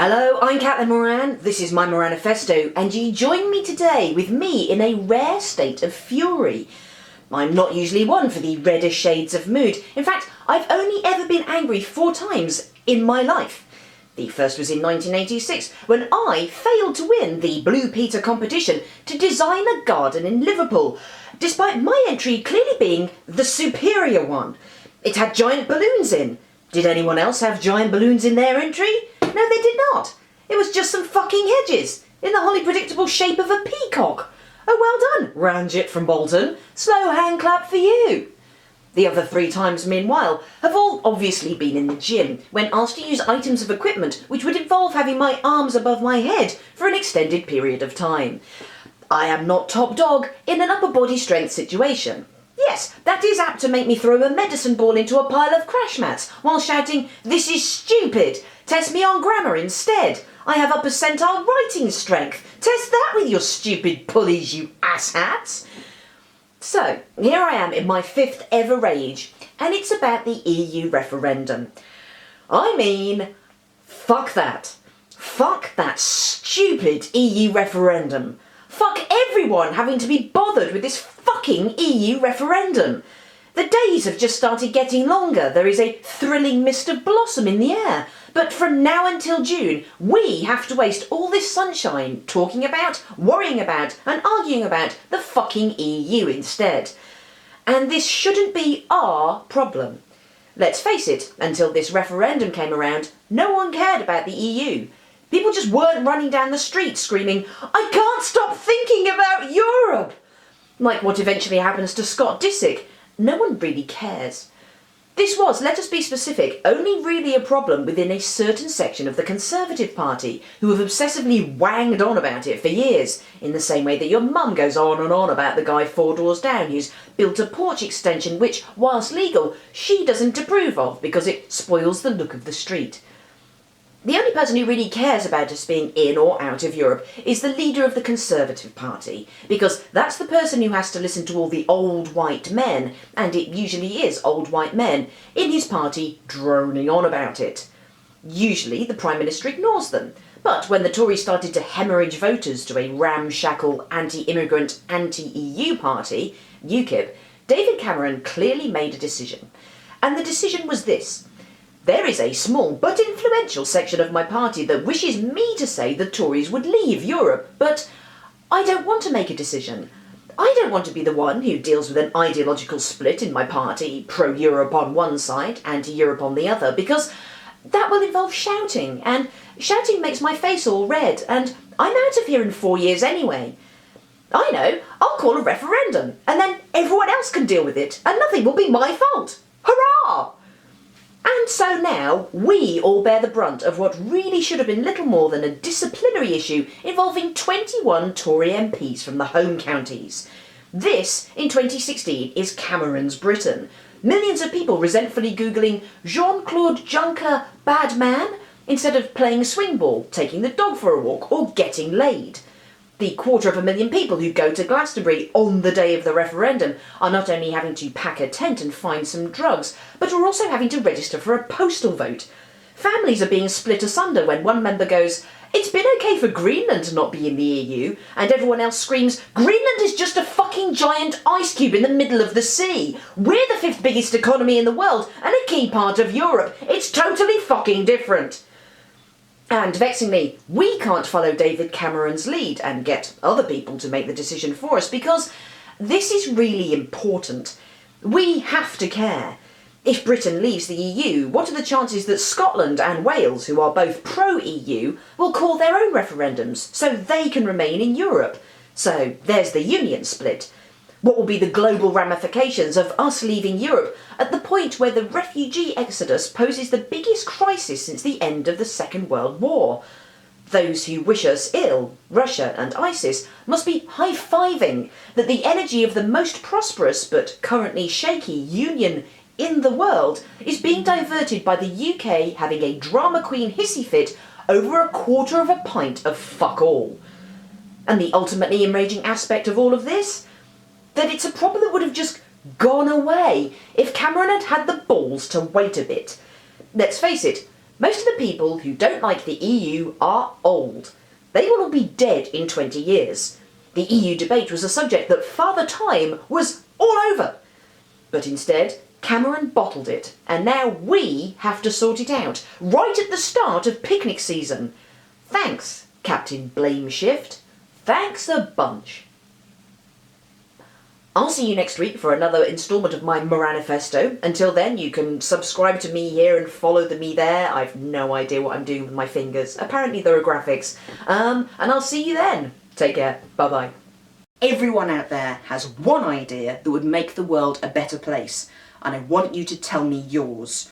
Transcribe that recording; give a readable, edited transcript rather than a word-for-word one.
Hello, I'm Captain Moran, this is my Moranifesto, and you join me today with me in a rare state of fury. I'm not usually one for the redder shades of mood. In fact, I've only ever been angry 4 times in my life. The first was in 1986, when I failed to win the Blue Peter competition to design a garden in Liverpool, despite my entry clearly being the superior one. It had giant balloons in. Did anyone else have giant balloons in their entry? No, they did not. It was just some fucking hedges in the wholly predictable shape of a peacock. Oh, well done, Ranjit from Bolton. Slow hand clap for you. The other 3 times, meanwhile, have all obviously been in the gym, when asked to use items of equipment which would involve having my arms above my head for an extended period of time. I am not top dog in an upper body strength situation. Yes, that is apt to make me throw a medicine ball into a pile of crash mats while shouting, "This is stupid! Test me on grammar instead! I have a percentile writing strength! Test that with your stupid pulleys, you asshats!" So, here I am in my 5th ever rage, and it's about the EU referendum. I mean, fuck that. Fuck that stupid EU referendum. Fuck everyone having to be bothered with this fucking EU referendum. The days have just started getting longer. There is a thrilling mist of blossom in the air. But from now until June, we have to waste all this sunshine talking about, worrying about, and arguing about the fucking EU instead. And this shouldn't be our problem. Let's face it, until this referendum came around, no one cared about the EU. People just weren't running down the street screaming, "I can't stop thinking about Europe!" Like what eventually happens to Scott Disick. No one really cares. This was, let us be specific, only really a problem within a certain section of the Conservative Party, who have obsessively wanged on about it for years, in the same way that your mum goes on and on about the guy 4 doors down who's built a porch extension which, whilst legal, she doesn't approve of because it spoils the look of the street. The only person who really cares about us being in or out of Europe is the leader of the Conservative Party, because that's the person who has to listen to all the old white men, and it usually is old white men, in his party droning on about it. Usually the Prime Minister ignores them, but when the Tories started to hemorrhage voters to a ramshackle anti-immigrant, anti-EU party, UKIP, David Cameron clearly made a decision. And the decision was this: there is a small but influential section of my party that wishes me to say the Tories would leave Europe, but I don't want to make a decision. I don't want to be the one who deals with an ideological split in my party, pro-Europe on one side, anti-Europe on the other, because that will involve shouting, and shouting makes my face all red, and I'm out of here in 4 years anyway. I know, I'll call a referendum, and then everyone else can deal with it, and nothing will be my fault. Hurrah! And so now, we all bear the brunt of what really should have been little more than a disciplinary issue involving 21 Tory MPs from the home counties. This, in 2016, is Cameron's Britain. Millions of people resentfully Googling Jean-Claude Juncker bad man instead of playing swing ball, taking the dog for a walk, or getting laid. The 250,000 people who go to Glastonbury on the day of the referendum are not only having to pack a tent and find some drugs, but are also having to register for a postal vote. Families are being split asunder when one member goes, "It's been okay for Greenland to not be in the EU," and everyone else screams, "Greenland is just a fucking giant ice cube in the middle of the sea. We're the 5th biggest economy in the world and a key part of Europe. It's totally fucking different." And vexingly, we can't follow David Cameron's lead and get other people to make the decision for us, because this is really important. We have to care. If Britain leaves the EU, what are the chances that Scotland and Wales, who are both pro-EU, will call their own referendums so they can remain in Europe? So there's the union split. What will be the global ramifications of us leaving Europe at the point where the refugee exodus poses the biggest crisis since the end of the Second World War? Those who wish us ill, Russia and ISIS, must be high-fiving that the energy of the most prosperous but currently shaky union in the world is being diverted by the UK having a drama queen hissy fit over a quarter of a pint of fuck all. And the ultimately enraging aspect of all of this? That it's a problem that would have just gone away if Cameron had had the balls to wait a bit. Let's face it, Most of the people who don't like the EU are old. They will all be dead in 20 years. The EU debate was a subject that Father Time was all over. But instead, Cameron bottled it, and now we have to sort it out, right at the start of picnic season. Thanks, Captain Blameshift. Thanks a bunch. I'll see you next week for another instalment of my Moranifesto. Until then, you can subscribe to me here and follow me there. I've no idea what I'm doing with my fingers. Apparently there are graphics. And I'll see you then. Take care. Bye-bye. Everyone out there has one idea that would make the world a better place, and I want you to tell me yours.